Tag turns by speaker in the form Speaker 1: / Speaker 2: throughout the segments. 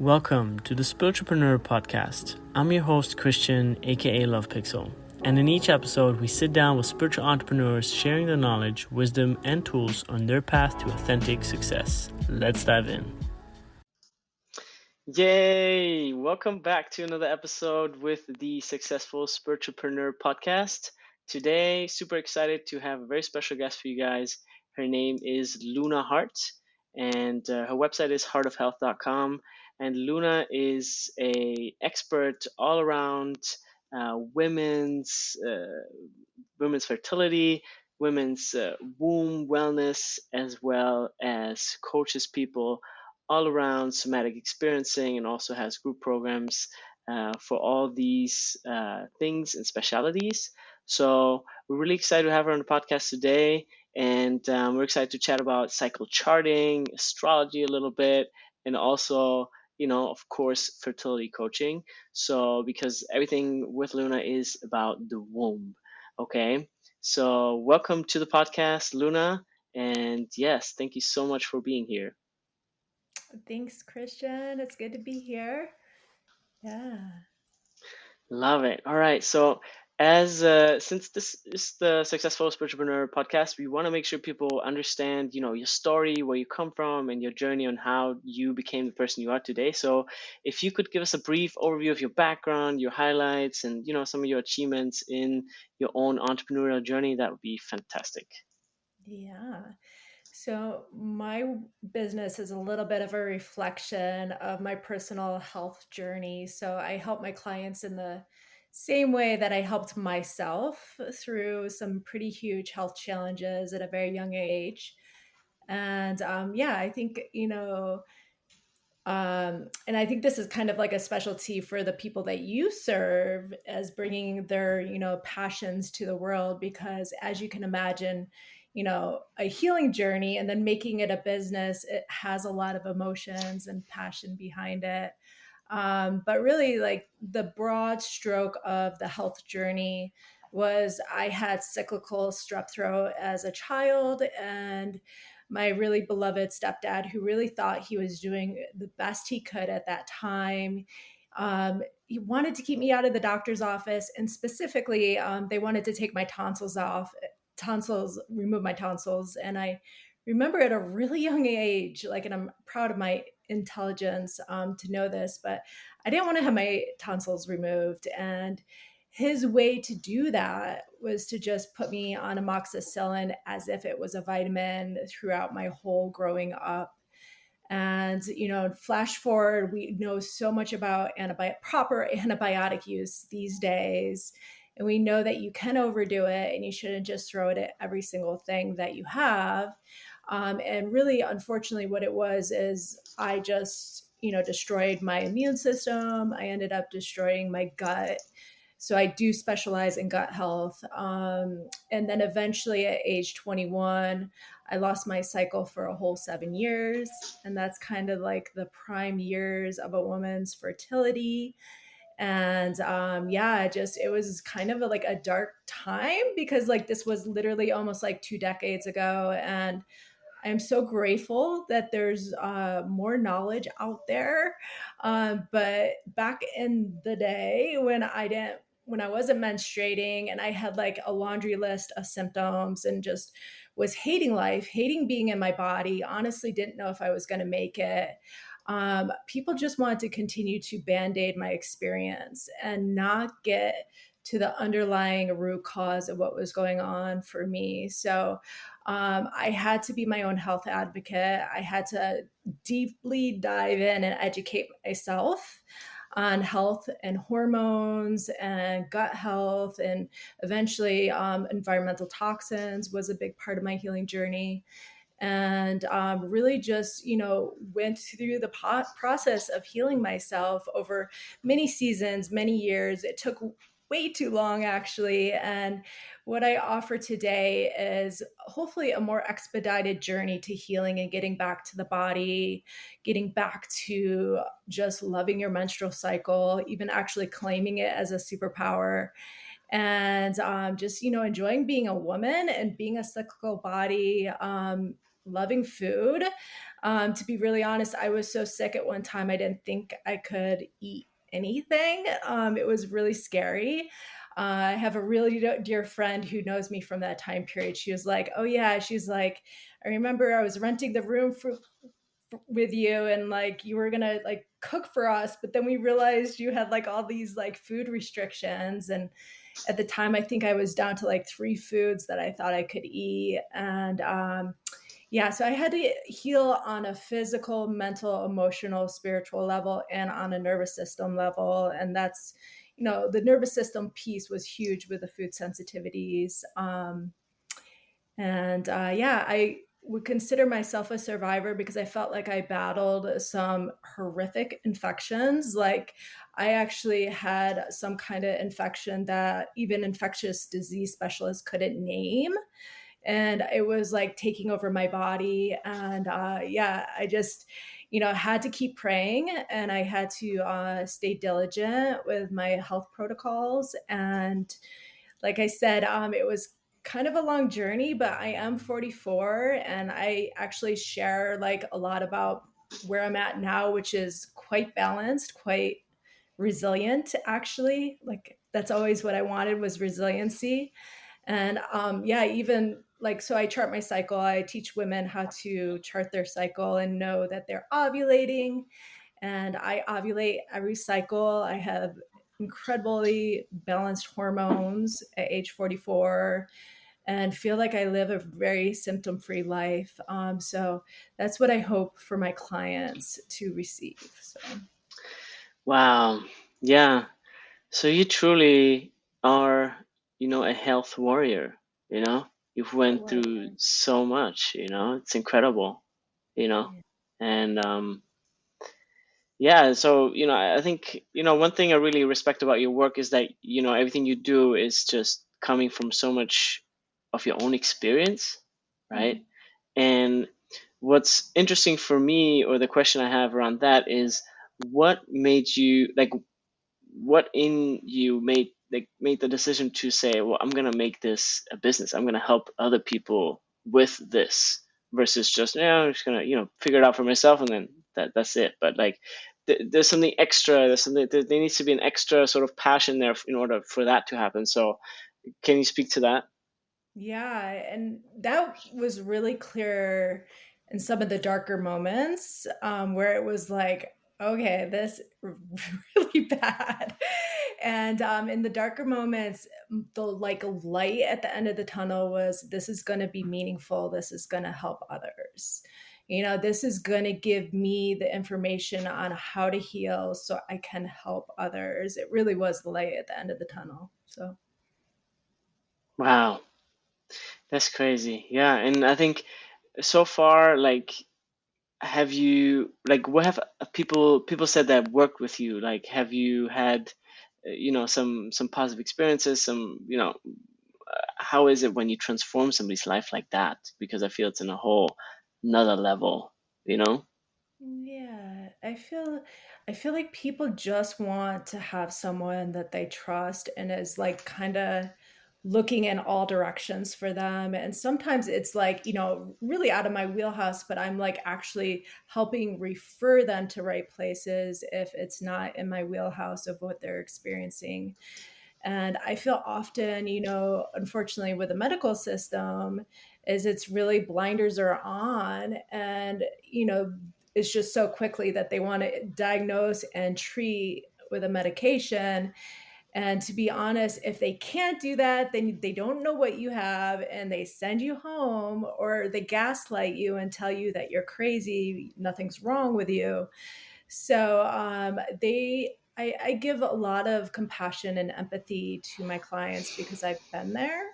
Speaker 1: Welcome to the Entrepreneur podcast. I'm your host, Christian, aka Love Pixel. And in each episode, we sit down with spiritual entrepreneurs sharing their knowledge, wisdom, and tools on their path to authentic success. Let's dive in. Yay! Welcome back to another episode with the Successful Spiritualpreneur podcast. Today, super excited to have a very special guest for you guys. Her name is Luna Hart, and her website is heartofhealth.com. And Luna is a expert all around women's fertility, women's womb wellness, as well as coaches people all around somatic experiencing, and also has group programs for all these things and specialities. So we're really excited to have her on the podcast today, and we're excited to chat about cycle charting, astrology a little bit, and also, of course, fertility coaching. So because everything with Luna is about the womb. Okay, so welcome to the podcast, Luna. And yes, thank you so much for being here.
Speaker 2: Thanks, Christian. It's good to be here. Yeah.
Speaker 1: Love it. All right. So, as since this is the Successful Entrepreneur podcast, we want to make sure people understand, your story, where you come from, and your journey on how you became the person you are today. So, if you could give us a brief overview of your background, your highlights, and some of your achievements in your own entrepreneurial journey, that would be fantastic.
Speaker 2: Yeah. So, my business is a little bit of a reflection of my personal health journey. So, I help my clients in the same way that I helped myself through some pretty huge health challenges at a very young age. And yeah, I think, and I think this is kind of like a specialty for the people that you serve as bringing their, passions to the world, because as you can imagine, a healing journey and then making it a business, it has a lot of emotions and passion behind it. But really, like the broad stroke of the health journey was I had cyclical strep throat as a child, and my really beloved stepdad, who really thought he was doing the best he could at that time, he wanted to keep me out of the doctor's office, and specifically, they wanted to take my tonsils off, remove my tonsils. And I remember at a really young age, like, and I'm proud of my intelligence to know this, but I didn't want to have my tonsils removed. And his way to do that was to just put me on amoxicillin as if it was a vitamin throughout my whole growing up. And, flash forward, we know so much about proper antibiotic use these days. And we know that you can overdo it and you shouldn't just throw it at every single thing that you have. And really, unfortunately, what it was is I just, destroyed my immune system. I ended up destroying my gut. So I do specialize in gut health. And then eventually at age 21, I lost my cycle for a whole 7 years. And that's kind of like the prime years of a woman's fertility. And yeah, it was kind of like a dark time, because like this was literally almost like 2 decades ago. And I'm so grateful that there's more knowledge out there. But back in the day when I wasn't menstruating and I had like a laundry list of symptoms and just was hating life, hating being in my body, honestly didn't know if I was going to make it. People just wanted to continue to band-aid my experience and not get to the underlying root cause of what was going on for me. So I had to be my own health advocate. I had to deeply dive in and educate myself on health and hormones and gut health, and eventually environmental toxins was a big part of my healing journey. And really just, went through the process of healing myself over many seasons, many years. It took way too long, actually. And what I offer today is hopefully a more expedited journey to healing and getting back to the body, getting back to just loving your menstrual cycle, even actually claiming it as a superpower. And just, enjoying being a woman and being a cyclical body, loving food, To be really honest, I was so sick at one time, I didn't think I could eat anything. It was really scary. I have a really dear friend who knows me from that time period. She was like, "Oh yeah," she's like, "I remember I was renting the room with you, and like you were gonna like cook for us, but then we realized you had like all these like food restrictions, and at the time I think I was down to like three foods that I thought I could eat, and yeah, so I had to heal on a physical, mental, emotional, spiritual level, and on a nervous system level. And that's, the nervous system piece was huge with the food sensitivities. And yeah, I would consider myself a survivor because I felt like I battled some horrific infections. Like, I actually had some kind of infection that even infectious disease specialists couldn't name, and it was like taking over my body. And yeah, I just had to keep praying, and I had to stay diligent with my health protocols. And like I said, it was kind of a long journey, but I am 44, and I actually share like a lot about where I'm at now, which is quite balanced, quite resilient actually. Like, that's always what I wanted, was resiliency. And yeah, even like, so I chart my cycle. I teach women how to chart their cycle and know that they're ovulating. And I ovulate every cycle. I have incredibly balanced hormones at age 44, and feel like I live a very symptom free life. So that's what I hope for my clients to receive. So,
Speaker 1: Wow. Yeah. So you truly are, a health warrior, you know? You've went through so much, it's incredible, you know?
Speaker 2: yeah.
Speaker 1: And yeah, so, I think, one thing I really respect about your work is that, everything you do is just coming from so much of your own experience, right?
Speaker 2: Mhm.
Speaker 1: And what's interesting for me, or the question I have around that, is what made you like what in you made the decision to say, well, I'm gonna make this a business. I'm gonna help other people with this, versus just, yeah, I'm just gonna figure it out for myself, and then that's it. But like, there's something extra. There needs to be an extra sort of passion there in order for that to happen. So can you speak to that?
Speaker 2: Yeah, and that was really clear in some of the darker moments, where it was like, okay, this really bad. And in the darker moments, the like light at the end of the tunnel was, this is going to be meaningful. This is going to help others. This is going to give me the information on how to heal so I can help others. It really was the light at the end of the tunnel. So.
Speaker 1: Wow, that's crazy. Yeah, and I think so far, like, have you like what have people said that worked with you? Like, have you had some positive experiences, some how is it when you transform somebody's life like that? Because I feel it's in a whole another level, you know?
Speaker 2: Yeah, I feel like people just want to have someone that they trust and is like kind of looking in all directions for them. And sometimes it's like, really out of my wheelhouse, but I'm like actually helping refer them to right places if it's not in my wheelhouse of what they're experiencing. And I feel often, unfortunately with the medical system, is it's really blinders are on, and, it's just so quickly that they want to diagnose and treat with a medication. And to be honest, if they can't do that, then they don't know what you have, and they send you home, or they gaslight you and tell you that you're crazy, nothing's wrong with you. So I give a lot of compassion and empathy to my clients because I've been there,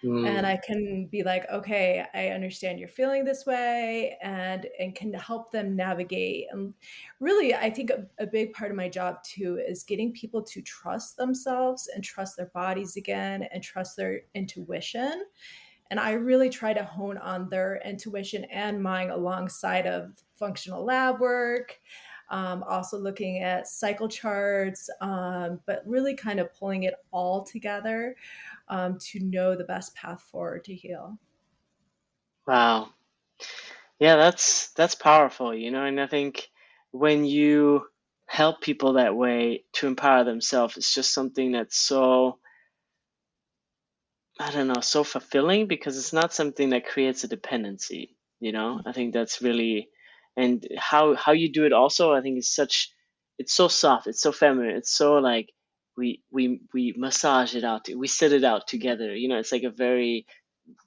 Speaker 2: and
Speaker 1: Mm,
Speaker 2: I can be like, okay, I understand you're feeling this way, and can help them navigate. And really, I think a big part of my job too is getting people to trust themselves and trust their bodies again and trust their intuition. And I really try to hone on their intuition and mine alongside of functional lab work, also looking at cycle charts, but really kind of pulling it all together, to know the best path forward to heal.
Speaker 1: wow. Yeah, that's powerful, and I think when you help people that way to empower themselves, it's just something that's so, I don't know, so fulfilling because it's not something that creates a dependency. I think that's really, and how you do it also, I think it's so soft, it's so feminine, it's so like we massage it out, we sit it out together. It's like a very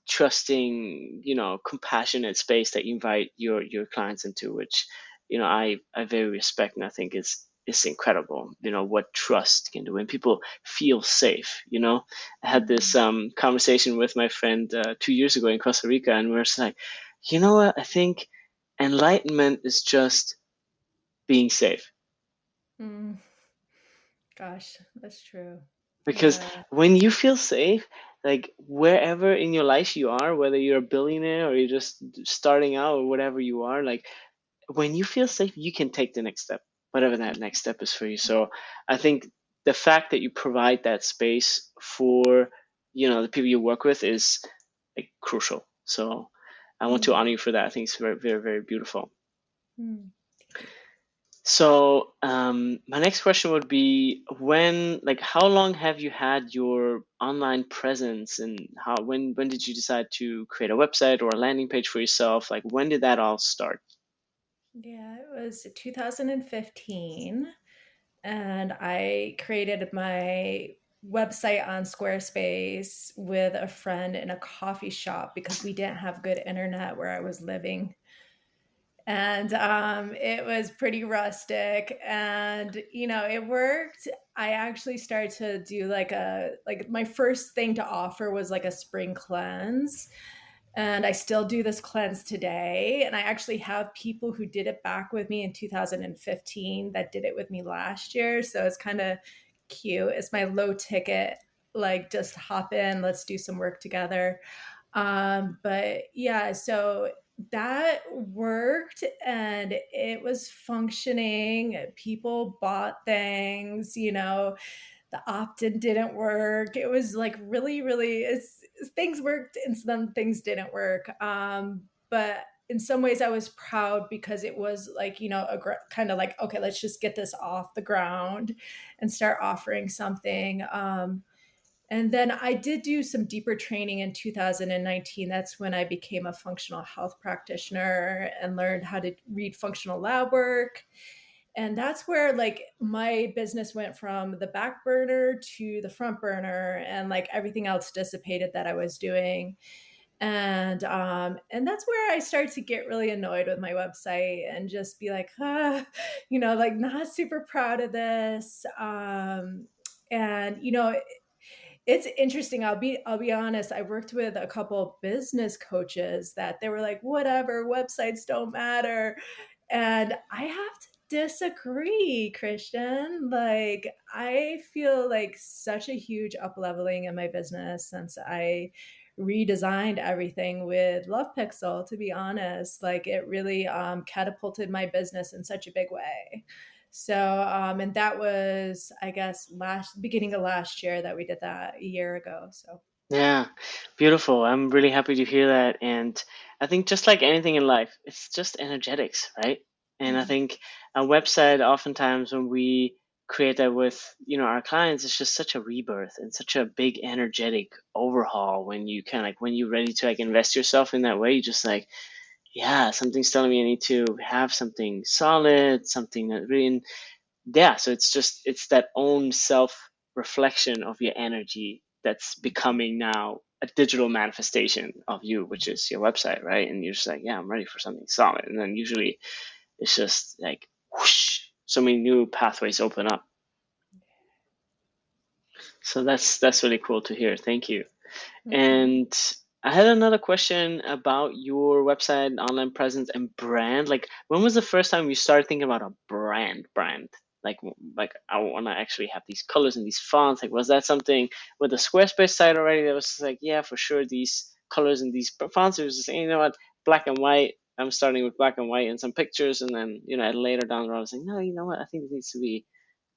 Speaker 1: trusting, compassionate space that you invite your clients into, which I very respect, and I think is incredible. What trust can do when people feel safe. I had this
Speaker 2: Mm.
Speaker 1: conversation with my friend 2 years ago in Costa Rica, and we are just like, you know what? I think enlightenment is just being safe.
Speaker 2: Mm. Gosh, that's true.
Speaker 1: Because
Speaker 2: Yeah.
Speaker 1: when you feel safe, like wherever in your life you are, whether you're a billionaire or you're just starting out or whatever you are, like when you feel safe, you can take the next step, whatever that next step is for you. So I think the fact that you provide that space for, the people you work with is like crucial. So I want to
Speaker 2: Mm.
Speaker 1: honor you for that. I think it's very, very, very beautiful.
Speaker 2: Mm. Thank you.
Speaker 1: So, my next question would be like, how long have you had your online presence, and when did you decide to create a website or a landing page for yourself? Like, when did that all start?
Speaker 2: Yeah, it was 2015, and I created my website on Squarespace with a friend in a coffee shop because we didn't have good internet where I was living. And it was pretty rustic, and it worked. I actually started to do like my first thing to offer was like a spring cleanse, and I still do this cleanse today. And I actually have people who did it back with me in 2015 that did it with me last year. So it's kind of cute. It's my low ticket, like just hop in, let's do some work together. But yeah, so that worked and it was functioning. People bought things, the opt-in didn't work. It was like really, really, things worked and some things didn't work. But in some ways, I was proud because it was like, kind of like, okay, let's just get this off the ground and start offering something. And then I did do some deeper training in 2019. That's when I became a functional health practitioner and learned how to read functional lab work. And that's where like my business went from the back burner to the front burner, and like everything else dissipated that I was doing. And that's where I started to get really annoyed with my website and just be like, like not super proud of this. And it's interesting. I'll be honest. I worked with a couple business coaches that they were like, whatever, websites don't matter. And I have to disagree, Christian. Like, I feel like such a huge up leveling in my business since I redesigned everything with Love Pixel, to be honest. Like, it really catapulted my business in such a big way. So, and that was, I guess, beginning of last year that we did that a year ago. So,
Speaker 1: Yeah, beautiful. I'm really happy to hear that. And I think just like anything in life, it's just energetics, right? And I
Speaker 2: mhm.
Speaker 1: think a website, oftentimes when we create that with, our clients, it's just such a rebirth and such a big energetic overhaul when you kind of like when you're ready to like invest yourself in that way, you just like, yeah, something's telling me I need to have something solid, something that really, yeah, so it's that own self reflection of your energy that's becoming now a digital manifestation of you, which is your website, right? And you're just like, yeah, I'm ready for something solid. And then usually it's just like whoosh, so many new pathways open up. So that's really cool to hear. Thank you.
Speaker 2: Mhm.
Speaker 1: And I had another question about your website, online presence, and brand. Like, when was the first time you started thinking about a brand? Like I want to actually have these colors and these fonts. Like, was that something with the Squarespace site already that was just like, yeah, for sure, these colors and these fonts? It was just, you know what, black and white. I'm starting with black and white and some pictures, and then later down the road, I was like, no, you know what? I think it needs to be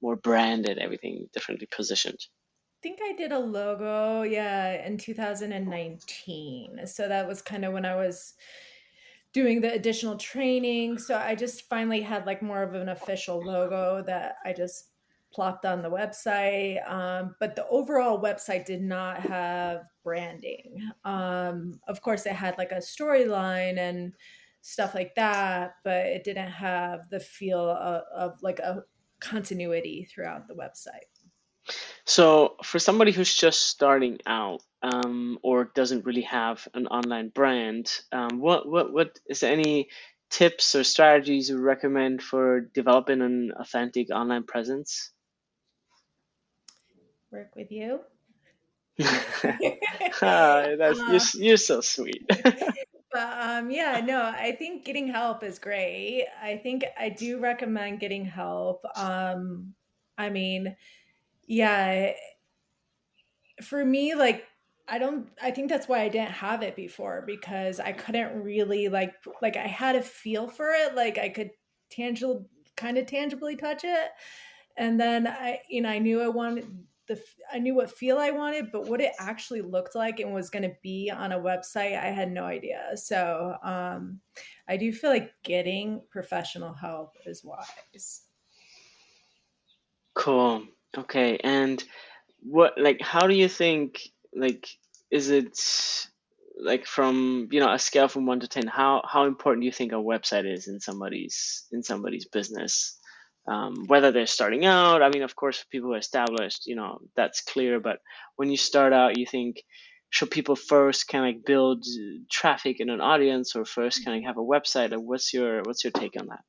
Speaker 1: more branded, everything differently positioned.
Speaker 2: Think I did a logo, yeah, in 2019. So that was kind of when I was doing the additional training. So I just finally had like more of an official logo that I just plopped on the website. But the overall website did not have branding. Of course, it had like a storyline and stuff like that, but it didn't have the feel of like a continuity throughout the website.
Speaker 1: So for somebody who's just starting out, or doesn't really have an online brand, what is there any tips or strategies you recommend for developing an authentic online presence?
Speaker 2: Work with you.
Speaker 1: Ah, that's
Speaker 2: uh,
Speaker 1: you're so sweet.
Speaker 2: But yeah, no, I think getting help is great. I think I do recommend getting help. I mean, yeah, for me, like I think that's why I didn't have it before because I couldn't really like I had a feel for it, like I could tangible kind of tangibly touch it. And then I knew I wanted I knew what feel I wanted, but what it actually looked like and was going to be on a website, I had no idea. So, I do feel like getting professional help is wise.
Speaker 1: Cool. Okay. And what, like, how do you think, like, is it like from, a scale from 1 to 10, how important do you think a website is in somebody's business? Whether they're starting out, I mean, of course, for people who are established, that's clear. But when you start out, you think, should people first kind of like build traffic in an audience, or first kind of have a website? Or what's your take on that?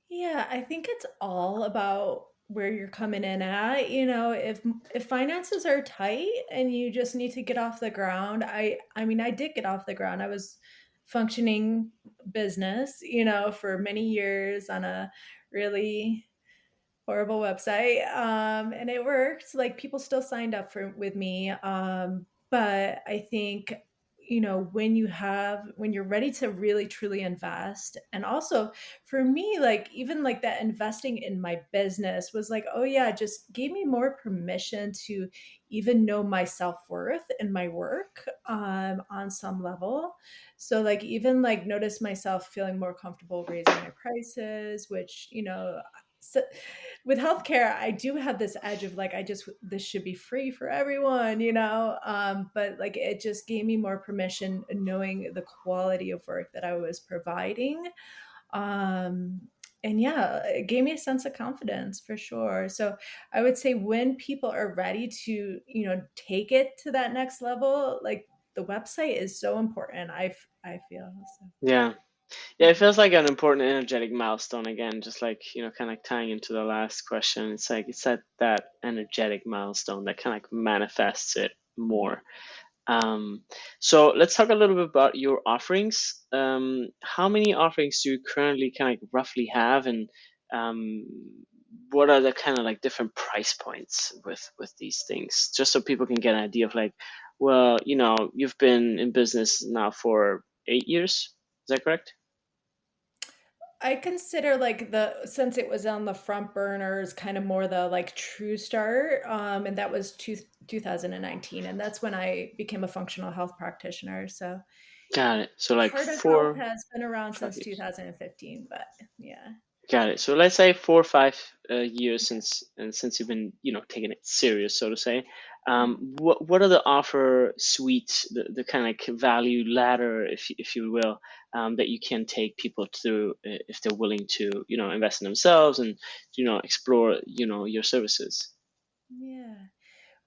Speaker 2: Yeah, I think it's all about where you're coming in at. If finances are tight and you just need to get off the ground, I mean, I did get off the ground. I was functioning business, for many years on a really horrible website, and it worked. Like people still signed up for with me, but I think when you're ready to really truly invest. And also for me, like even like that investing in my business was like, oh yeah, just gave me more permission to even know my self-worth and my work, on some level. So like even like notice myself feeling more comfortable raising my prices, which so with healthcare, I do have this edge of like, this should be free for everyone, but like it just gave me more permission knowing the quality of work that I was providing. Um, and yeah, it gave me a sense of confidence for sure. So I would say when people are ready to, take it to that next level, like the website is so important. I feel so.
Speaker 1: Yeah. Yeah, it feels like an important energetic milestone again, just like, kind of tying into the last question. It's like it's that energetic milestone that kind of like manifests it more. Um, so let's talk a little bit about your offerings. How many offerings do you currently kind of like roughly have, and um, what are the kind of like different price points with these things, just so people can get an idea of like, well, you've been in business now for 8 years. Is that correct?
Speaker 2: I consider like since it was on the front burners, kind of more the like true start, and that was 2019, and that's when I became a functional health practitioner. So
Speaker 1: Got it. So like
Speaker 2: Heart of Health
Speaker 1: four,
Speaker 2: has been around
Speaker 1: five
Speaker 2: since
Speaker 1: years.
Speaker 2: 2015, but yeah.
Speaker 1: Got it. So let's say 4 or 5 years since you've been taking it serious, so to say. What are the offer suites, the kind of like value ladder, if you will, that you can take people through, if they're willing to invest in themselves and explore your services.
Speaker 2: Yeah.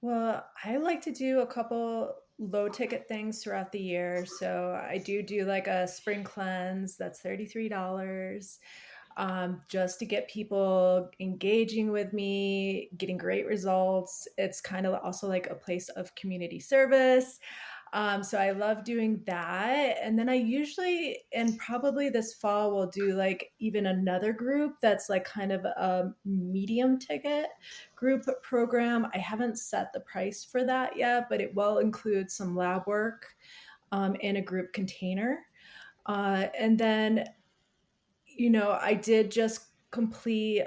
Speaker 2: Well, I like to do a couple low ticket things throughout the year. So I do like a spring cleanse that's $33, just to get people engaging with me, getting great results. It's kind of also like a place of community service. So I love doing that. And then I usually, and probably this fall, will do like even another group that's like kind of a medium ticket group program. I haven't set the price for that yet, but it will include some lab work, in a group container. And then, I did just complete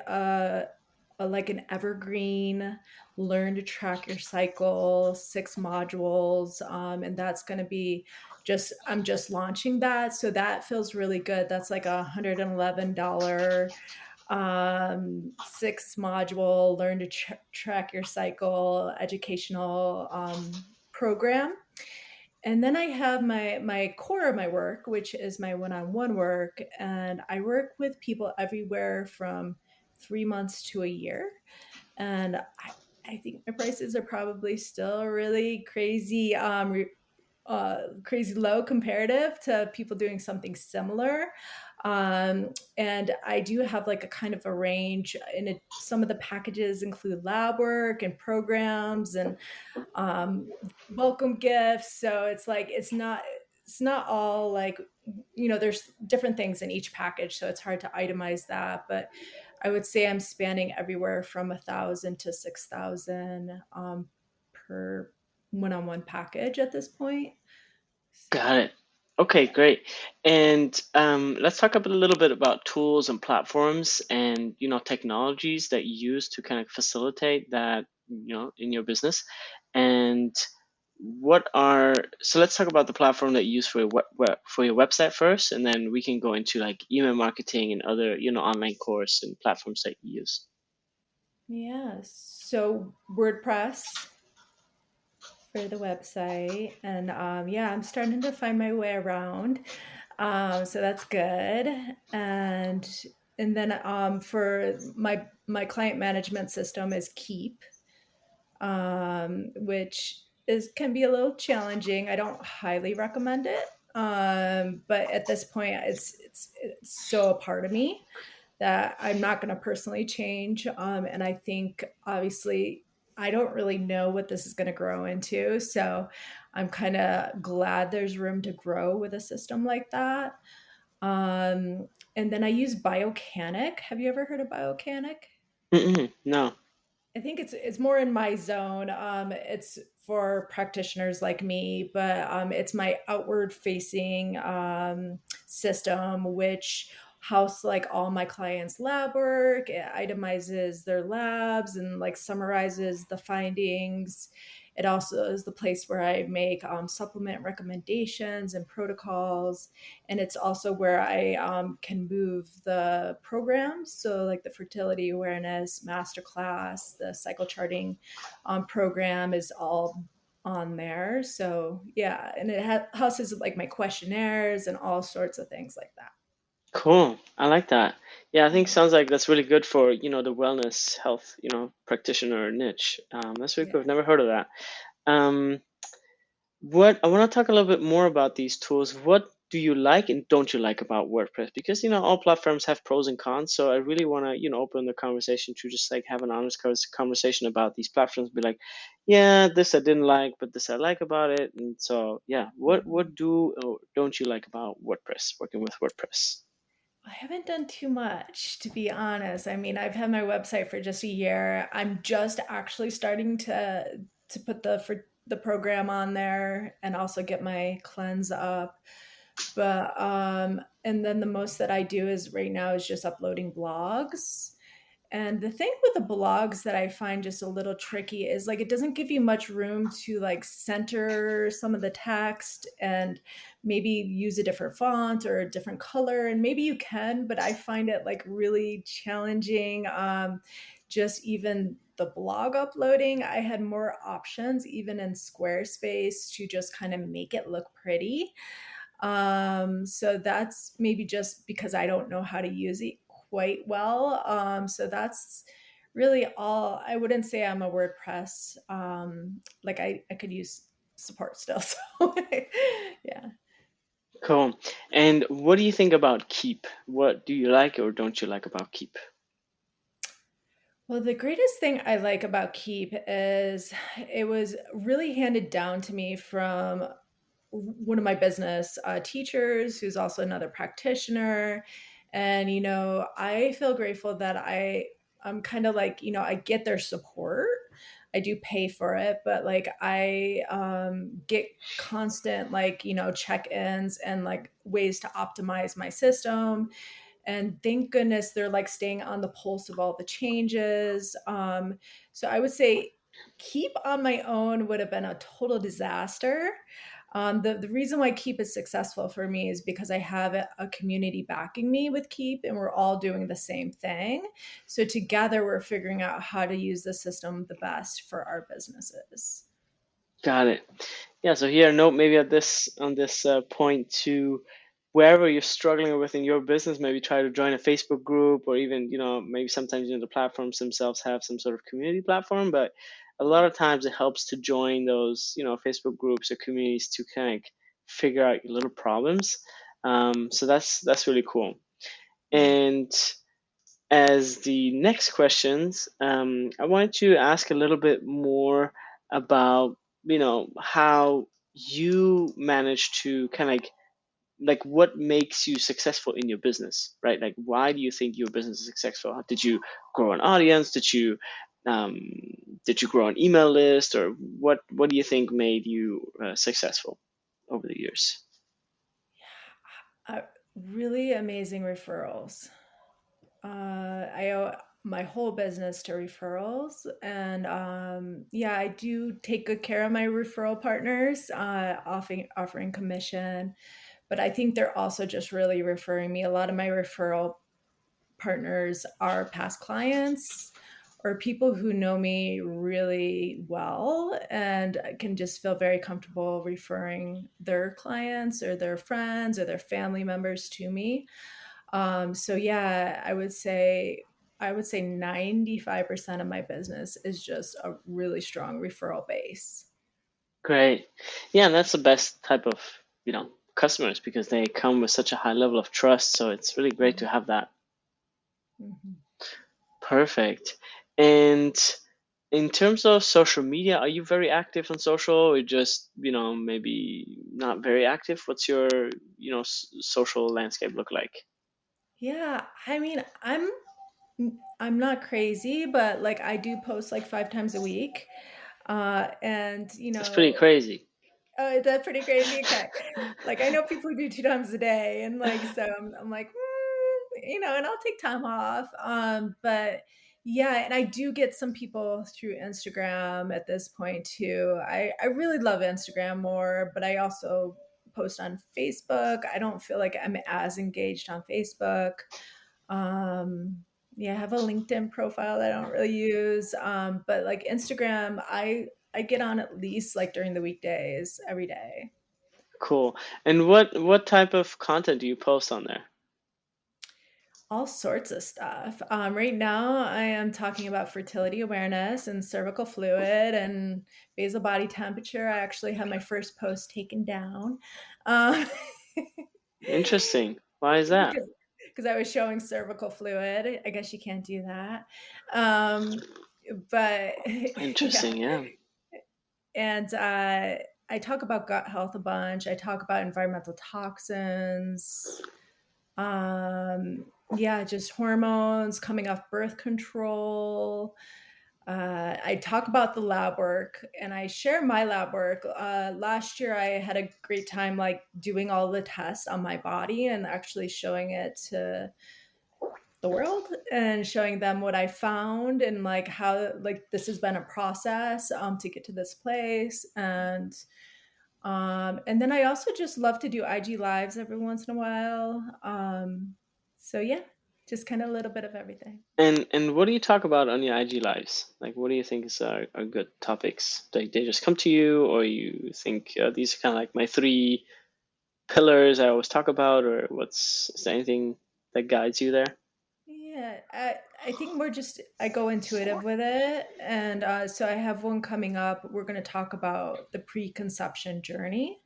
Speaker 2: like an evergreen learn to track your cycle, 6 modules, and that's going to be just I'm just launching that, so that feels really good. That's like $111 6 module learn to track your cycle educational program. And then I have my core of my work, which is my one-on-one work, and I work with people everywhere from 3 months to a year. And I think my prices are probably still really crazy, crazy low comparative to people doing something similar. And I do have like a kind of a range. And some of the packages include lab work and programs and um, welcome gifts. So it's like it's not all like, there's different things in each package, so it's hard to itemize that. But I would say I'm spanning everywhere from 1,000 to 6,000 per one-on-one package at this point.
Speaker 1: Got it. Okay, great. And let's talk a little bit about tools and platforms and technologies that you use to kind of facilitate that in your business. And so let's talk about the platform that you use for for your website first, and then we can go into like email marketing and other online course and platforms that you use.
Speaker 2: Yeah, so WordPress for the website, and yeah, I'm starting to find my way around, so that's good. And then for my client management system is Keep, which is can be a little challenging. I don't highly recommend it, but at this point, it's so a part of me that I'm not going to personally change. And I think obviously I don't really know what this is going to grow into, so I'm kind of glad there's room to grow with a system like that. Um, and then I use Biocanic. Have you ever heard of Biocanic?
Speaker 1: No.
Speaker 2: I think it's more in my zone. It's for practitioners like me, but it's my outward facing system, which house like all my clients' lab work. It itemizes their labs and like summarizes the findings. It also is the place where I make supplement recommendations and protocols, and it's also where I can move the programs. So, like the fertility awareness masterclass, the cycle charting program is all on there. So, yeah, and it houses like my questionnaires and all sorts of things like that.
Speaker 1: Cool. I like that. Yeah, I think
Speaker 2: Yeah.
Speaker 1: sounds like that's really good for, the wellness health, practitioner niche. That's really cool. I've
Speaker 2: Yeah.
Speaker 1: never heard of that. Um, what I want to talk a little bit more about these tools. What do you like and don't you like about WordPress? Because, all platforms have pros and cons. So I really want to, open the conversation to just like have an honest conversation about these platforms. Be like, yeah, this I didn't like, but this I like about it. And so, yeah, what
Speaker 2: Mhm.
Speaker 1: do or don't you like about WordPress, working with WordPress?
Speaker 2: I haven't done too much, to be honest. I mean, I've had my website for just a year. I'm just actually starting to put the program on there and also get my cleanse up. But and then the most that I do is right now is just uploading blogs. And the thing with the blogs that I find just a little tricky is like it doesn't give you much room to like center some of the text and maybe use a different font or a different color. And maybe you can, but I find it like really challenging. Just even the blog uploading, I had more options even in Squarespace to just kind of make it look pretty. So that's maybe just because I don't know how to use it quite well. So that's really all. I wouldn't say I'm a WordPress. Like I could use support still. So yeah.
Speaker 1: Cool. And what do you think about Keep? What do you like or don't you like about Keep?
Speaker 2: Well, the greatest thing I like about Keep is it was really handed down to me from one of my business teachers who's also another practitioner. And I feel grateful that I'm kind of like, I get their support. I do pay for it, but like I get constant like check-ins and like ways to optimize my system. And thank goodness they're like staying on the pulse of all the changes. So I would say Keep on my own would have been a total disaster. The reason why Keep is successful for me is because I have a community backing me with Keep, and we're all doing the same thing. So together we're figuring out how to use the system the best for our businesses.
Speaker 1: Got it. Yeah, so here, note maybe at this on this point to wherever you're struggling within your business, maybe try to join a Facebook group, or even, maybe sometimes, the platforms themselves have some sort of community platform, but a lot of times it helps to join those, Facebook groups or communities to kind of figure out your little problems. So that's really cool. And as the next questions, I wanted to ask a little bit more about, how you manage to kind of like what makes you successful in your business, right? Like, why do you think your business is successful? Did you grow an audience? Um, did you grow an email list, or what do you think made you successful over the years?
Speaker 2: Uh, Really amazing referrals. I owe my whole business to referrals, and yeah, I do take good care of my referral partners, offering commission. But I think they're also just really referring me. A lot of my referral partners are past clients or people who know me really well and can just feel very comfortable referring their clients or their friends or their family members to me. So yeah, I would say 95% of my business is just a really strong referral base.
Speaker 1: Great. Yeah, and that's the best type of, customers, because they come with such a high level of trust. So it's really great to have that.
Speaker 2: Mhm.
Speaker 1: Perfect. And in terms of social media, are you very active on social, or just, maybe not very active? What's your, social landscape look like?
Speaker 2: Yeah, I mean, I'm not crazy, but like I do post like 5 times a week. And
Speaker 1: That's pretty crazy.
Speaker 2: oh, is that pretty crazy? Okay. Like I know people who do 2 times a day, and like so I'm like, and I'll take time off. But yeah, and I do get some people through Instagram at this point too. I really love Instagram more, but I also post on Facebook. I don't feel like I'm as engaged on Facebook. Um, yeah, I have a LinkedIn profile that I don't really use. But like Instagram, I get on at least like during the weekdays every day.
Speaker 1: Cool. And what type of content do you post on there?
Speaker 2: All sorts of stuff. Right now, I am talking about fertility awareness and cervical fluid and basal body temperature. I actually had my first post taken down um,
Speaker 1: Interesting. Why is that?
Speaker 2: because I was showing cervical fluid. I guess you can't do that. Um, but yeah,
Speaker 1: Interesting, yeah.
Speaker 2: and I talk about gut health a bunch. I talk about environmental toxins. Yeah, just hormones, coming off birth control. I talk about the lab work and I share my lab work. Last year, I had a great time like doing all the tests on my body and actually showing it to the world and showing them what I found and like how like this has been a process to get to this place. And then I also just love to do IG lives every once in a while. So yeah, just kind of a little bit of everything.
Speaker 1: And what do you talk about on your IG lives? Like, what do you think are good topics? They just come to you, or you think these are kind of like my three pillars I always talk about, or is there anything that guides you there?
Speaker 2: Yeah, I think we're just I go intuitive with it, and so I have one coming up. We're going to talk about the preconception journey.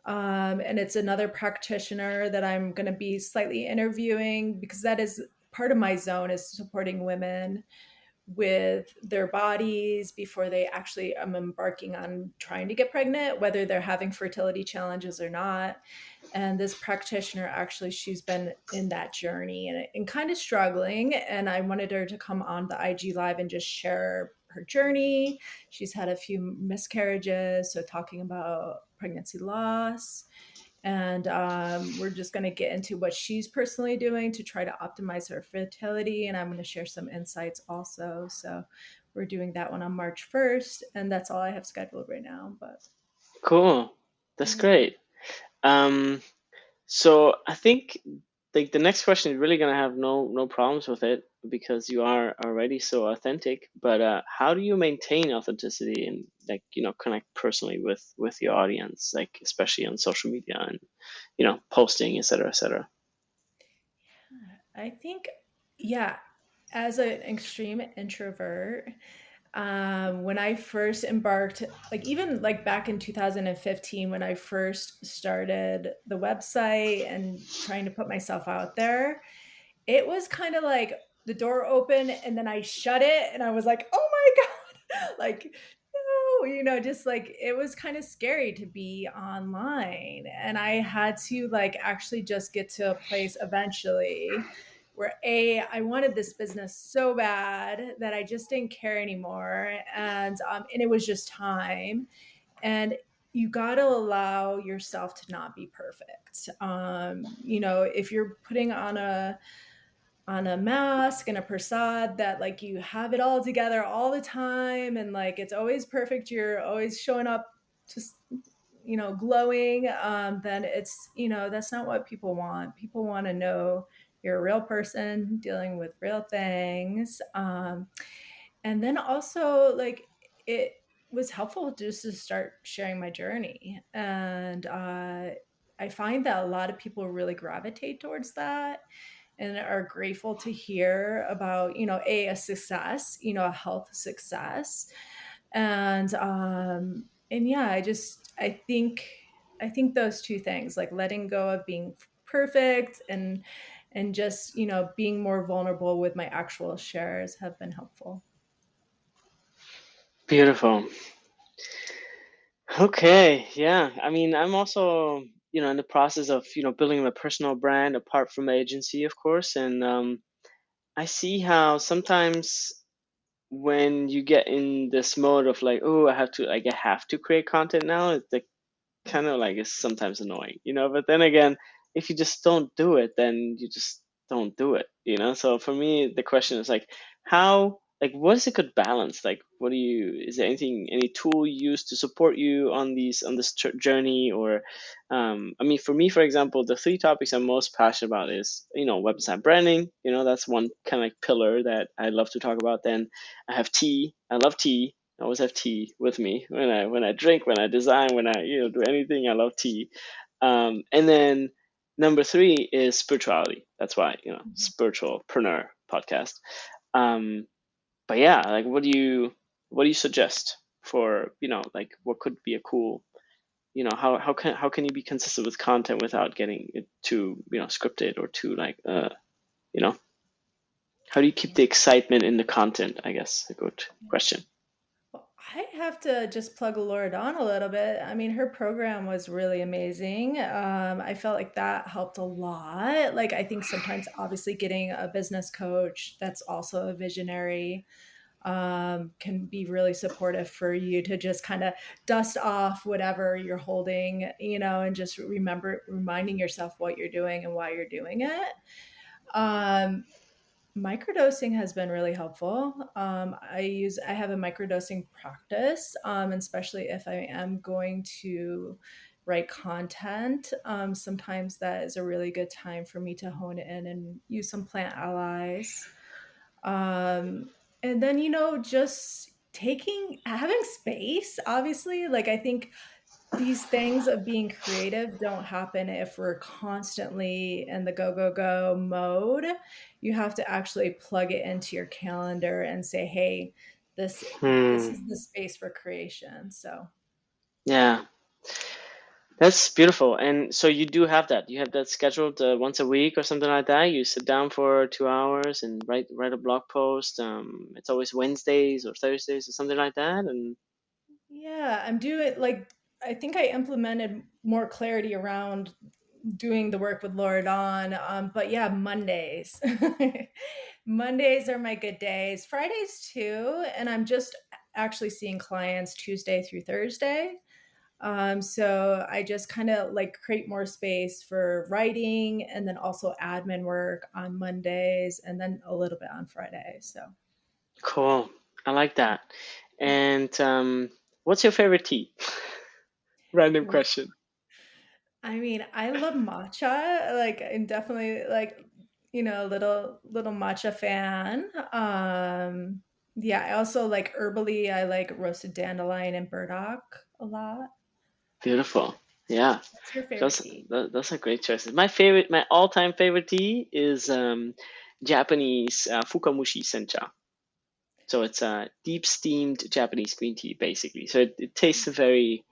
Speaker 2: And it's another practitioner that I'm going to be slightly interviewing because that is part of my zone is supporting women with their bodies before they actually embarking on trying to get pregnant, whether they're having fertility challenges or not. And this practitioner actually, she's been in that journey and kind of struggling. And I wanted her to come on the IG Live and just share her journey. She's had a few miscarriages, so talking about pregnancy loss And we're just going to get into what she's personally doing to try to optimize her fertility. And I'm going to share some insights also. So we're doing that one on March 1st. And that's all I have scheduled right now. But
Speaker 1: Cool. That's
Speaker 2: yeah.
Speaker 1: great. Um, so I think like the next question is really gonna have no problems with it because you are already so authentic. But how do you maintain authenticity and like connect personally with your audience, like especially on social media and posting, et cetera, et cetera.
Speaker 2: I think, yeah, as an extreme introvert, when I first embarked, like even like back in 2015, when I first started the website and trying to put myself out there, it was kind of like the door opened and then I shut it and I was like, oh my God, like, no, just like it was kind of scary to be online. And I had to like actually just get to a place eventually where I wanted this business so bad that I just didn't care anymore. And it was just time. And you got to allow yourself to not be perfect. If you're putting on a mask and a persad that like you have it all together all the time and like it's always perfect, you're always showing up just glowing, then it's that's not what people want. People want to know you're a real person dealing with real things. And then also like it was helpful just to start sharing my journey. And I find that a lot of people really gravitate towards that and are grateful to hear about a success, a health success. And yeah, I think those two things, like letting go of being perfect and just being more vulnerable with my actual shares, have been helpful.
Speaker 1: Beautiful. Okay, yeah. I mean, I'm also, in the process of, building my personal brand apart from my agency, of course. And I see how sometimes when you get in this mode of like, oh, I have to create content now, it's like kind of like it's sometimes annoying. But then again, if you just don't do it, then you just don't do it. So for me, the question is like, like, what is a good balance? Like, is there any tool you use to support you on this journey? Or, I mean, for me, for example, the three topics I'm most passionate about is, website branding. That's one kind of like pillar that I love to talk about. Then I have tea. I love tea. I always have tea with me when I drink, when I design, when I do anything. I love tea. And then number three is spirituality. That's why spiritualpreneur podcast. Um, but yeah, like what do you suggest for like what could be a cool how can you be consistent with content without getting it too scripted or too like you know how do you keep
Speaker 2: Yeah.
Speaker 1: the excitement in the content? I guess a good question.
Speaker 2: Well, I have to just plug Laura Dawn a little bit. I mean, her program was really amazing. I felt like that helped a lot. Like, I think sometimes, obviously, getting a business coach that's also a visionary can be really supportive for you to just kind of dust off whatever you're holding, and just reminding yourself what you're doing and why you're doing it. Um, Microdosing has been really helpful. I have a microdosing practice, especially if I am going to write content. Sometimes that is a really good time for me to hone in and use some plant allies. Um, and then just having space. Obviously, like I think these things of being creative don't happen if we're constantly in the go go go mode. You have to actually plug it into your calendar and say, hey, this
Speaker 1: Hmm.
Speaker 2: is the space for creation. So
Speaker 1: Yeah, that's beautiful. And so you do have that. You have that scheduled once a week or something like that. You sit down for 2 hours and write a blog post. It's always Wednesdays or Thursdays or something like that. And
Speaker 2: yeah, I'm doing like I think I implemented more clarity around doing the work with Laura Dawn. But yeah, Mondays. Mondays are my good days. Fridays too, and I'm just actually seeing clients Tuesday through Thursday. So I just kind of like create more space for writing and then also admin work on Mondays and then a little bit on Fridays. So
Speaker 1: Cool. I like that. And what's your favorite tea? Random
Speaker 2: yeah.
Speaker 1: question.
Speaker 2: I mean, I love matcha. Like, I'm definitely like, little matcha fan. Yeah, I also like herbally. I like roasted dandelion and burdock a lot.
Speaker 1: Beautiful. Yeah.
Speaker 2: What's your favorite
Speaker 1: Those
Speaker 2: tea?
Speaker 1: those are great choices. My all-time favorite tea is Japanese Fukamushi Sencha. So it's a deep steamed Japanese green tea, basically. So it tastes very,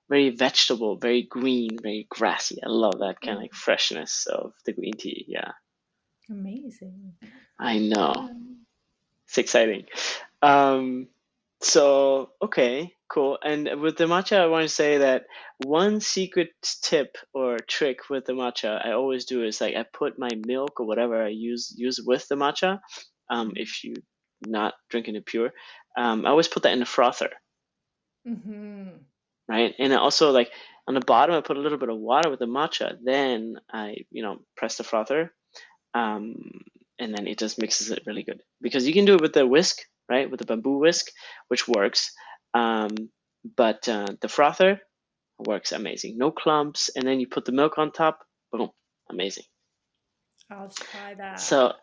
Speaker 1: very vegetable, very green, very grassy. I love that kind of like
Speaker 2: Mm,
Speaker 1: freshness of the green tea. Yeah,
Speaker 2: amazing.
Speaker 1: I know.
Speaker 2: Um,
Speaker 1: It's exciting. Um, so okay, cool. And with the matcha, I want to say that one secret tip or trick with the matcha I always do is like I put my milk or whatever I use with the matcha. If you not drinking it pure, I always put that in a frother,
Speaker 2: mm-hmm.
Speaker 1: right? And I also like on the bottom, I put a little bit of water with the matcha. Then I, press the frother, um, and then it just mixes it really good because you can do it with the whisk, right? With the bamboo whisk, which works. Um, but the frother works amazing. No clumps, and then you put the milk on top. Boom, amazing.
Speaker 2: I'll try that.
Speaker 1: So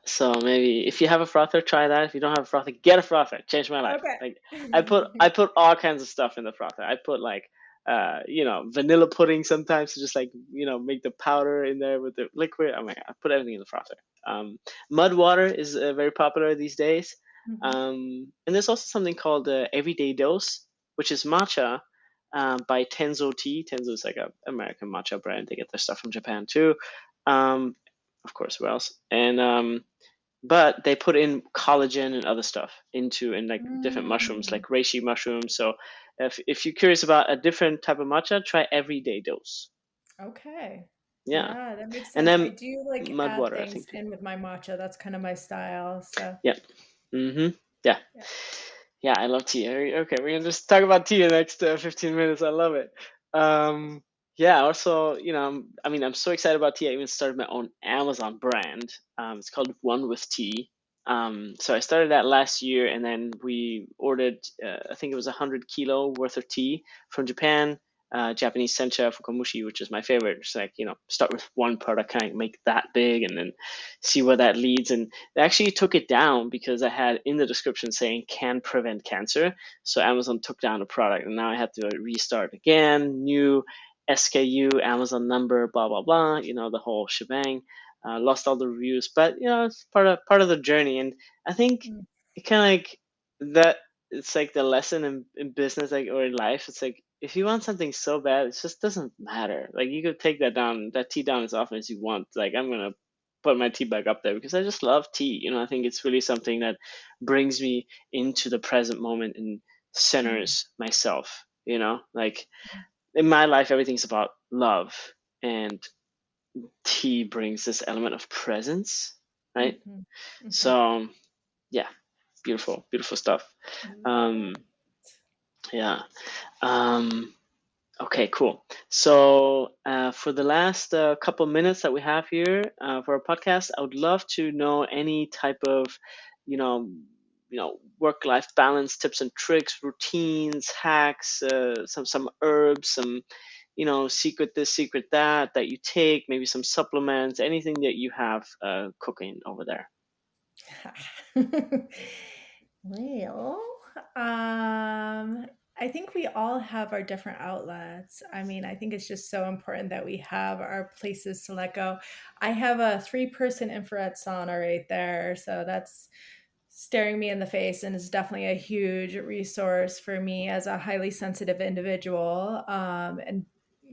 Speaker 1: maybe if you have a frother, try that. If you don't have a frother, get a frother. Changed my life. Like I
Speaker 2: Okay.
Speaker 1: put all kinds of stuff in the frother. I put like vanilla pudding sometimes to just like make the powder in there with the liquid. I mean, I put everything in the frother. Mud water is very popular these days.
Speaker 2: Mhm.
Speaker 1: And there's also something called Everyday Dose, which is matcha by Tenzo Tea. Tenzo is like a American matcha brand. They get their stuff from Japan too. Um, of course, where else? And but they put in collagen and other stuff into in like different mushrooms,
Speaker 2: Mm,
Speaker 1: like reishi mushrooms. So if you're curious about a different type of matcha, try Everyday Dose.
Speaker 2: okay.
Speaker 1: Yeah,
Speaker 2: Yeah, that makes
Speaker 1: and
Speaker 2: sense. I
Speaker 1: then
Speaker 2: do like
Speaker 1: mud
Speaker 2: add
Speaker 1: water, I
Speaker 2: things
Speaker 1: think too.
Speaker 2: in with my matcha. That's kind of my style. So,
Speaker 1: Yeah. Yeah.
Speaker 2: yeah.
Speaker 1: Yeah, I love tea. Okay, we're gonna just talk about tea in the next 15 minutes. I love it. Um, yeah. Also, I'm so excited about tea. I even started my own Amazon brand. It's called One with Tea. So I started that last year, and then we ordered, I think it was 100 kilo worth of tea from Japan. Japanese sencha fukamushi, which is my favorite. Just like start with one product, kind of make that big, and then see where that leads. And they actually took it down because I had in the description saying can prevent cancer. So Amazon took down the product, and now I had to restart again, new SKU, Amazon number, blah blah blah. The whole shebang. Lost all the reviews, but it's part of the journey. And I think
Speaker 2: Mm,
Speaker 1: it kind of like that. It's like the lesson in business, like or in life. It's like if you want something so bad, it just doesn't matter. Like you could take that tea down as often as you want. Like I'm gonna put my tea back up there because I just love tea. I think it's really something that brings me into the present moment and
Speaker 2: mm,
Speaker 1: centers myself. Like in my life, everything's about love, and tea brings this element of presence, right?
Speaker 2: mhm, mhm.
Speaker 1: So yeah, beautiful, beautiful stuff.
Speaker 2: Love.
Speaker 1: Um, yeah. Um, Okay, cool. So, for the last couple minutes that we have here for our podcast, I would love to know any type of, you know, work-life balance tips and tricks, routines, hacks, some herbs, some, secret this, secret that you take, maybe some supplements, anything that you have cooking over there.
Speaker 2: Well, um, I think we all have our different outlets. I mean, I think it's just so important that we have our places to let go. I have a three-person infrared sauna right there, so that's staring me in the face and is definitely a huge resource for me as a highly sensitive individual, and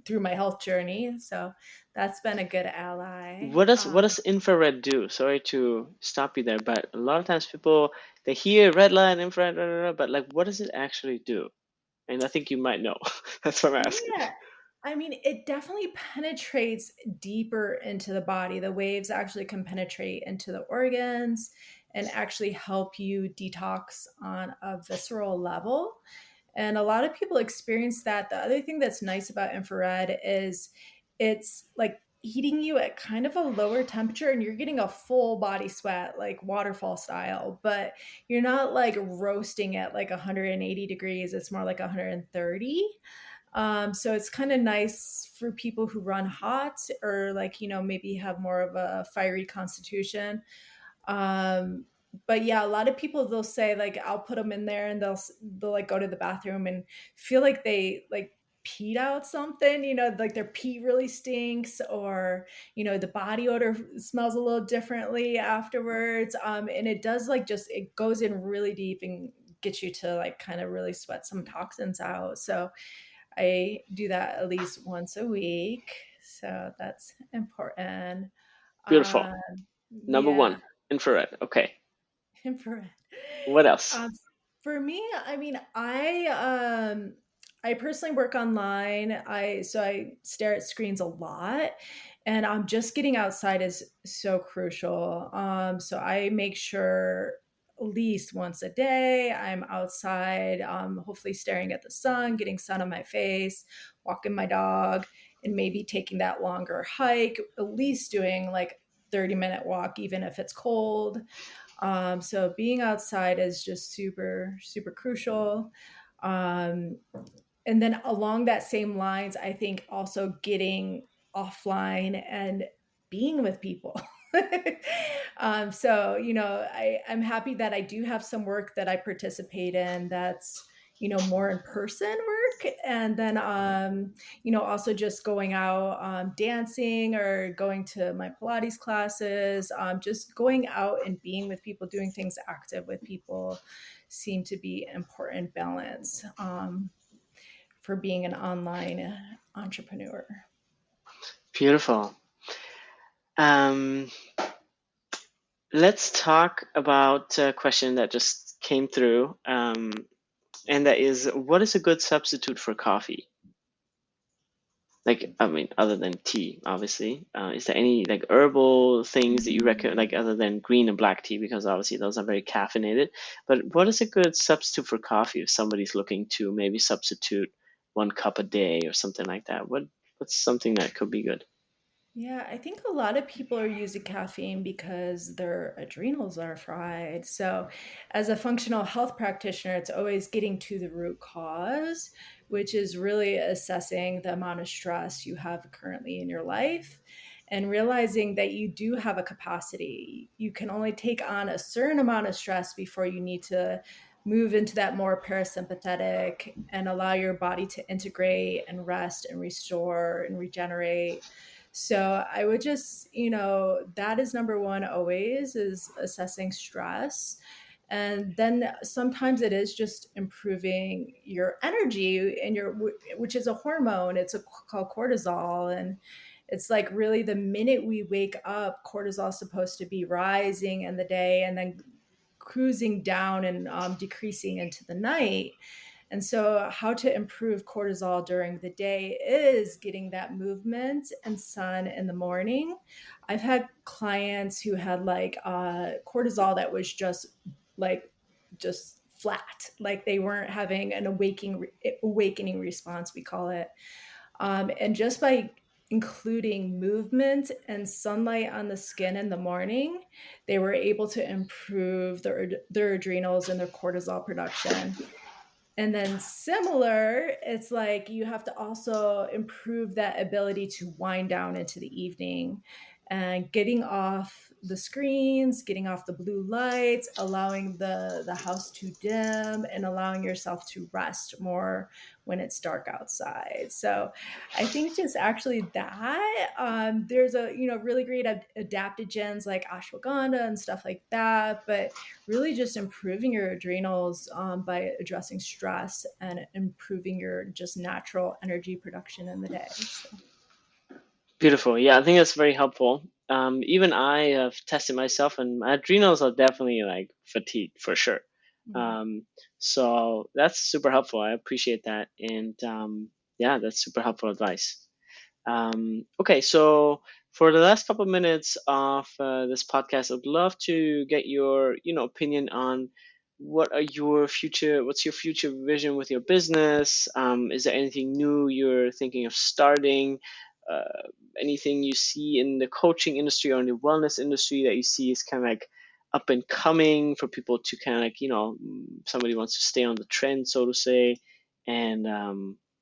Speaker 2: through my health journey. So that's been a good ally.
Speaker 1: What does infrared do? Sorry to stop you there, but a lot of times people they hear red light, infrared, but like what does it actually do? And I think you might know. That's what I'm asking.
Speaker 2: Yeah. I mean, it definitely penetrates deeper into the body. The waves actually can penetrate into the organs and actually help you detox on a visceral level. And a lot of people experience that. The other thing that's nice about infrared is it's like heating you at kind of a lower temperature, and you're getting a full body sweat, like waterfall style, but you're not like roasting at like 180 degrees. It's more like 130. So it's kind of nice for people who run hot, or like, maybe have more of a fiery constitution. Um, but yeah, a lot of people, they'll say like, I'll put them in there and they'll like go to the bathroom and feel like they like peed out something, like their pee really stinks, or, the body odor smells a little differently afterwards. And it does like, just, it goes in really deep and gets you to like kind of really sweat some toxins out. So I do that at least once a week. So that's important.
Speaker 1: Beautiful.
Speaker 2: Um,
Speaker 1: Number
Speaker 2: yeah,
Speaker 1: one, infrared. Okay.
Speaker 2: infrared.
Speaker 1: What else?
Speaker 2: Um, for me, I mean, I personally work online. I stare at screens a lot, and just getting outside is so crucial. So I make sure at least once a day I'm outside, hopefully staring at the sun, getting sun on my face, walking my dog, and maybe taking that longer hike, at least doing like 30-minute walk, even if it's cold. So being outside is just super, super crucial. Um, and then along that same lines, I think also getting offline and being with people. So, I'm happy that I do have some work that I participate in that's, more in person work. And then, also just going out, dancing, or going to my Pilates classes, just going out and being with people, doing things active with people seem to be important balance. For being an online entrepreneur.
Speaker 1: Beautiful. Um, let's talk about a question that just came through, and that is, what is a good substitute for coffee? Like, I mean, other than tea, obviously. Is there any like herbal things that you recommend, like other than green and black tea, because obviously those are very caffeinated. But what is a good substitute for coffee if somebody's looking to maybe substitute 1 cup a day or something like that? What's something that could be good?
Speaker 2: Yeah, I think a lot of people are using caffeine because their adrenals are fried. So, as a functional health practitioner, it's always getting to the root cause, which is really assessing the amount of stress you have currently in your life and realizing that you do have a capacity. You can only take on a certain amount of stress before you need to move into that more parasympathetic and allow your body to integrate and rest and restore and regenerate. So I would just, that is number one always, is assessing stress. And then sometimes it is just improving your energy and which is a hormone. Called cortisol. And it's like really the minute we wake up, cortisol is supposed to be rising in the day and then cruising down and decreasing into the night. And so, how to improve cortisol during the day is getting that movement and sun in the morning. I've had clients who had like cortisol that was like just flat, like they weren't having an awakening response, we call it. And just by including movement and sunlight on the skin in the morning, they were able to improve their adrenals and their cortisol production. And then similar, it's like you have to also improve that ability to wind down into the evening and getting off the screens, getting off the blue lights, allowing the house to dim and allowing yourself to rest more when it's dark outside. So I think just actually that there's a really great adaptogens like ashwagandha and stuff like that, but really just improving your adrenals by addressing stress and improving your just natural energy production in the day. So,
Speaker 1: Beautiful. Yeah, I think that's very helpful. Even I have tested myself, and my adrenals are definitely like fatigued for sure.
Speaker 2: mhm.
Speaker 1: Um, so that's super helpful. I appreciate that, and yeah, that's super helpful advice. Okay, so for the last couple of minutes of this podcast, I'd love to get your opinion on what's your future vision with your business? Is there anything new you're thinking of starting? uh, Anything you see in the coaching industry or in the wellness industry that you see is kind of like up and coming for people to kind of like, somebody wants to stay on the trend, so to say. And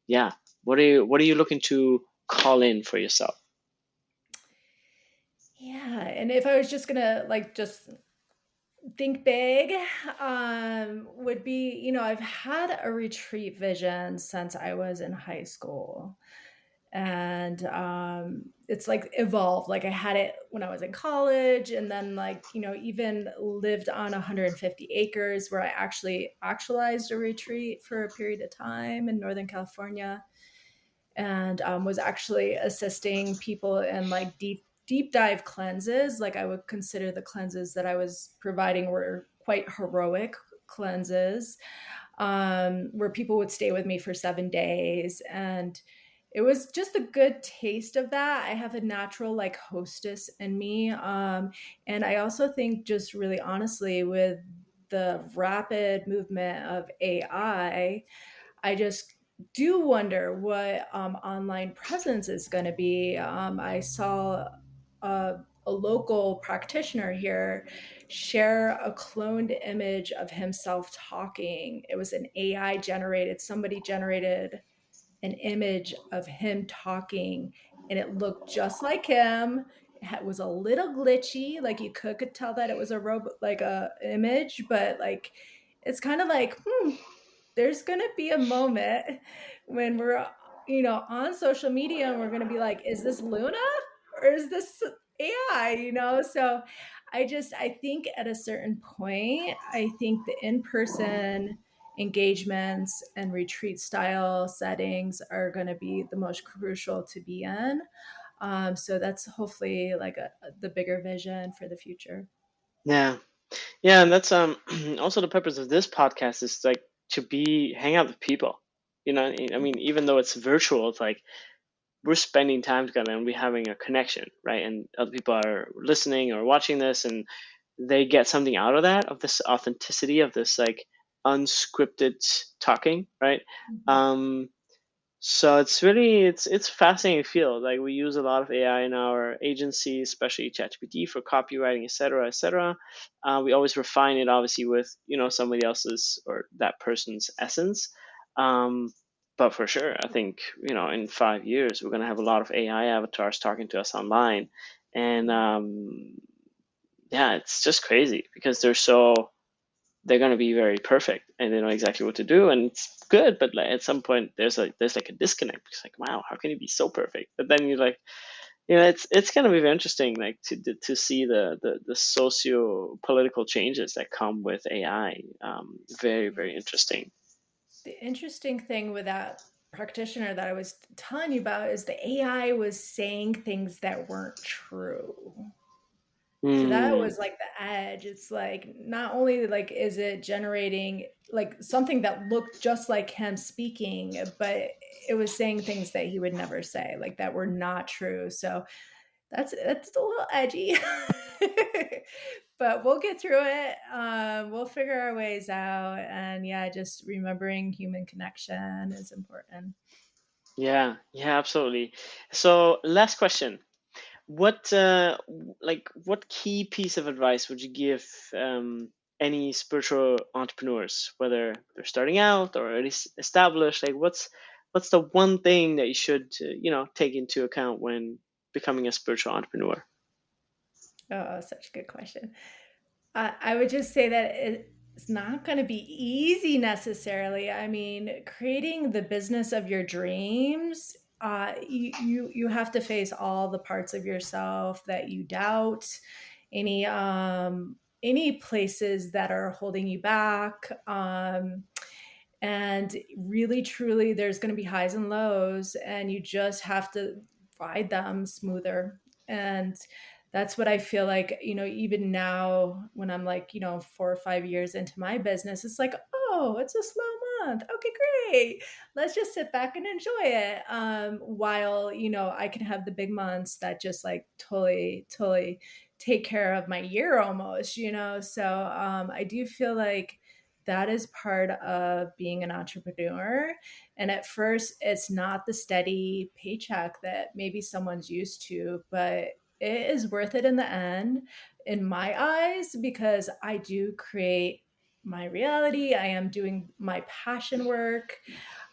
Speaker 1: yeah, what are you looking to call in for yourself?
Speaker 2: Yeah, and if I was just gonna like just think big, would be, I've had a retreat vision since I was in high school. And it's like evolved. Like I had it when I was in college, and then like, even lived on 150 acres where I actually actualized a retreat for a period of time in Northern California, and was actually assisting people in like deep dive cleanses. Like I would consider the cleanses that I was providing were quite heroic cleanses, where people would stay with me for 7 days. And it was just a good taste of that. I have a natural like hostess in me. And I also think, just really honestly, with the rapid movement of I just do wonder what online presence is going to be. I saw a local practitioner here share a cloned image of himself talking. It was an AI generated, somebody generated an image of him talking, and it looked just like him. It was a little glitchy, like you could tell that it was a robot, like a image, but like it's kind of like, there's going to be a moment when we're, on social media, and we're going to be like, is this Luna or is this AI, So I think at a certain point, I think the in-person engagements and retreat style settings are going to be the most crucial to be in. So that's hopefully like the bigger vision for the future.
Speaker 1: Yeah. Yeah, and that's also the purpose of this podcast is like to be hang out with people. I mean, even though it's virtual, it's like we're spending time together and we're having a connection, right? And other people are listening or watching this, and they get something out of that, of this authenticity, of this like unscripted talking, right?
Speaker 2: Mhm.
Speaker 1: Um, so it's a fascinating field. Like we use a lot of AI in our agency, especially ChatGPT for copywriting, et cetera, et cetera. We always refine it, obviously, with somebody else's or that person's essence. Um, but for sure, I think in 5 years we're gonna have a lot of AI avatars talking to us online, and yeah, it's just crazy because they're going to be very perfect and they know exactly what to do, and it's good, but like at some point there's like a disconnect. It's like, wow, how can you be so perfect? But then you're like, it's going to be very interesting, like to see the socio political changes that come with AI. Very, very interesting.
Speaker 2: The interesting thing with that practitioner that I was telling you about is the AI was saying things that weren't true. So that
Speaker 1: Hmm.
Speaker 2: was like the edge. It's like not only like is it generating like something that looked just like him speaking, but it was saying things that he would never say, like that were not true. So that's a little edgy. But we'll get through it. We'll figure our ways out. And yeah, just remembering human connection is important.
Speaker 1: Yeah, yeah, absolutely. So last question. What key piece of advice would you give any spiritual entrepreneurs, whether they're starting out or already established? Like, what's the one thing that you should take into account when becoming a spiritual entrepreneur?
Speaker 2: Oh, such a good question. I would just say that it's not going to be easy necessarily. I mean, creating the business of your dreams, you have to face all the parts of yourself that you doubt, any places that are holding you back. And really, truly, there's going to be highs and lows, and you just have to ride them smoother. And that's what I feel like, even now when I'm like, 4 or 5 years into my business, it's like, oh, it's a slow month. Okay, great. Let's just sit back and enjoy it. While, I can have the big months that just like totally, totally take care of my year almost. So I do feel like that is part of being an entrepreneur. And at first, it's not the steady paycheck that maybe someone's used to, but it is worth it in the end, in my eyes, because I do create my reality. I am doing my passion work.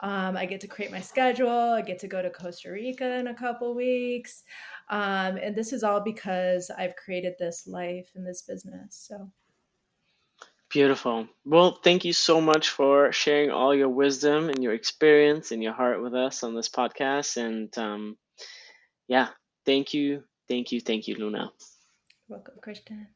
Speaker 2: I get to create my schedule. I get to go to Costa Rica in a couple weeks. And this is all because I've created this life and this business. So
Speaker 1: Beautiful. Well, thank you so much for sharing all your wisdom and your experience and your heart with us on this podcast. And yeah, thank you, Luna.
Speaker 2: welcome, Christian.